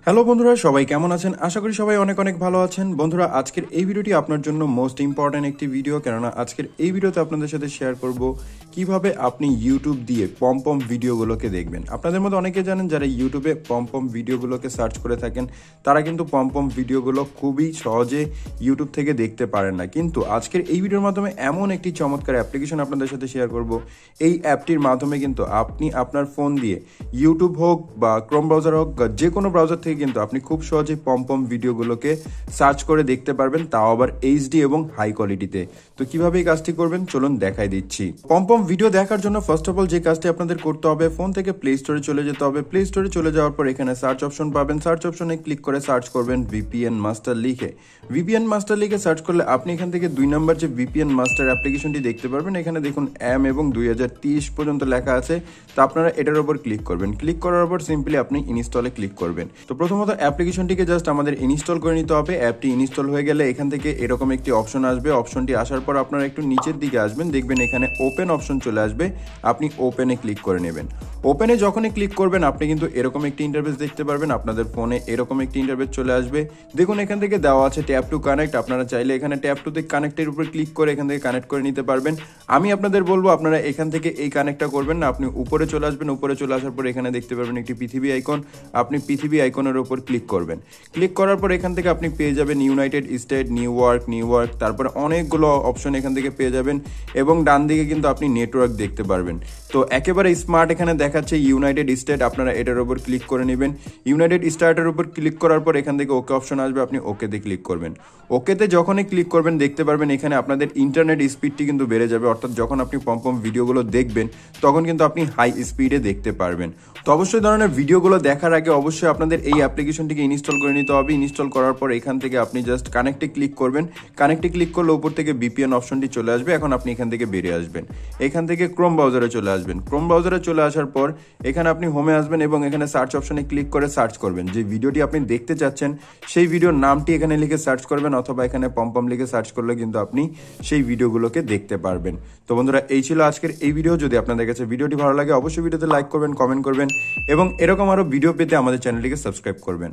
Hello বন্ধুরা, সবাই কেমন আছেন? আশা করি সবাই অনেক অনেক ভালো আছেন। বন্ধুরা, আজকের এই ভিডিওটি আপনার জন্য মোস্ট ইম্পর্ট্যান্ট একটি ভিডিও, কেননা আজকের এই ভিডিওতে আপনাদের সাথে শেয়ার করব কিভাবে আপনি ইউটিউব দিয়ে পম ভিডিওগুলোকে দেখবেন। আপনাদের মধ্যে অনেকে জানেন যারা ইউটিউবে পম ভিডিওগুলোকে সার্চ করে থাকেন, তারা কিন্তু পম ভিডিওগুলো খুবই সহজে ইউটিউব থেকে দেখতে পারেন না। কিন্তু আজকের এই ভিডিওর মাধ্যমে এমন একটি চমৎকার অ্যাপ্লিকেশন আপনাদের সাথে শেয়ার করব। এই অ্যাপটির মাধ্যমে কিন্তু আপনি আপনার ফোন দিয়ে ইউটিউব হোক বা ক্রোম ব্রাউজার হোক, যে কোনো ব্রাউজার থেকে কিন্তু আপনি খুব সহজে পম ভিডিওগুলোকে সার্চ করে দেখতে পারবেন, তাও আবার এইচডি এবং হাই কোয়ালিটিতে। তো কিভাবে এই কাজটি করবেন চলুন দেখাই দিচ্ছি। পম ভিডিও দেখার জন্য ফার্স্ট অফ অল যে কাজটি আপনাদের করতে হবে, ফোন থেকে প্লে স্টোরে চলে যেতে হবে। প্লে স্টোরে চলে যাওয়ার পর এখানে সার্চ অপশন পাবেন। সার্চ অপশনে ক্লিক করে সার্চ করবেন ভিপিএন মাস্টার লিখে। ভিপিএন মাস্টার লিখে সার্চ করলে আপনি এখান থেকে 2 নম্বর যে ভিপিএন মাস্টার অ্যাপ্লিকেশনটি দেখতে পারবেন। এখানে দেখুন এম এবং 2030 পর্যন্ত লেখা আছে। তো আপনারা এটার উপর ক্লিক করবেন। ক্লিক করার পর সিম্পলি আপনি ইনস্টলে ক্লিক করবেন। তো প্রথমত অ্যাপ্লিকেশনটিকে জাস্ট আমাদের ইনস্টল করে নিতে হবে। অ্যাপটি ইনস্টল হয়ে গেলে এখান থেকে এরকম একটি অপশন আসবে। অপশনটি আসার পর আপনারা একটু নিচের দিকে আসবেন, দেখবেন এখানে ওপেন অপশন চলে আসবে। আপনি ওপেনে ক্লিক করে নেবেন। ওপেনে যখনই ক্লিক করবেন আপনি কিন্তু এরকম একটি ইন্টারফেস দেখতে পারবেন। আপনাদের ফোনে এরকম একটি ইন্টারফেস চলে আসবে। দেখুন এখান থেকে দেওয়া আছে ট্যাপ টু কানেক্ট। আপনারা চাইলে এখানে ট্যাপ টুতে কানেক্টের উপর ক্লিক করে এখান থেকে কানেক্ট করে নিতে পারবেন। আমি আপনাদের বলবো আপনারা এখান থেকে এই কানেক্টটা করবেন না, আপনি উপরে চলে আসবেন। উপরে চলে আসার পর এখানে দেখতে পারবেন একটি পৃথিবী আইকন। আপনি পৃথিবী আইকনের উপর ক্লিক করবেন। ক্লিক করার পর এখান থেকে আপনি পেয়ে যাবেন ইউনাইটেড স্টেট, নিউ ইয়র্ক, তারপরে অনেকগুলো অপশন এখান থেকে পেয়ে যাবেন। এবং ডান দিকে কিন্তু আপনি নেটওয়ার্ক দেখতে পারবেন। তো একেবারে স্মার্ট এখানে দেখাচ্ছে ইউনাইটেড স্টেট। আপনারা এটার উপর ক্লিক করে নেবেন। ইউনাইটেড স্টেটের উপর ক্লিক করার পর এখান থেকে ওকে অপশন আসবে, আপনি ওকেতে ক্লিক করবেন। ওকেতে যখনই ক্লিক করবেন দেখতে পারবেন এখানে আপনাদের ইন্টারনেট স্পিডটি কিন্তু বেড়ে যাবে। অর্থাৎ যখন আপনি পম ভিডিওগুলো দেখবেন তখন কিন্তু আপনি হাই স্পিডে দেখতে পারবেন। তো অবশ্যই ধরনের ভিডিওগুলো দেখার আগে অবশ্যই আপনাদের এই অ্যাপ্লিকেশনটিকে ইনস্টল করে নিতে হবে। ইনস্টল করার পর এখান থেকে আপনি জাস্ট কানেক্টে ক্লিক করবেন। কানেক্টে ক্লিক করলে উপর থেকে ভিপিএন অপশনটি চলে আসবে। এখন আপনি এখান থেকে বেরিয়ে আসবেন। এখান থেকে ক্রোম ব্রাউজারে চলে আসবেন। ক্রোম ব্রাউজারে চলে আসার পর এখানে আপনি হোমে আসবেন এবং এখানে সার্চ অপশনে ক্লিক করে সার্চ করবেন। যে ভিডিওটি আপনি দেখতে চাচ্ছেন সেই ভিডিওর নামটি এখানে লিখে সার্চ করবেন, অথবা এখানে পম লিখে সার্চ করলে কিন্তু আপনি সেই ভিডিওগুলোকে দেখতে পারবেন। তো বন্ধুরা, এই ছিল আজকের এই ভিডিও। যদি আপনাদের কাছে ভিডিওটি ভালো লাগে অবশ্যই ভিডিওতে লাইক করবেন, কমেন্ট করবেন এবং এরকম আরো ভিডিও পেতে আমাদের চ্যানেলটিকে সাবস্ক্রাইব করবেন।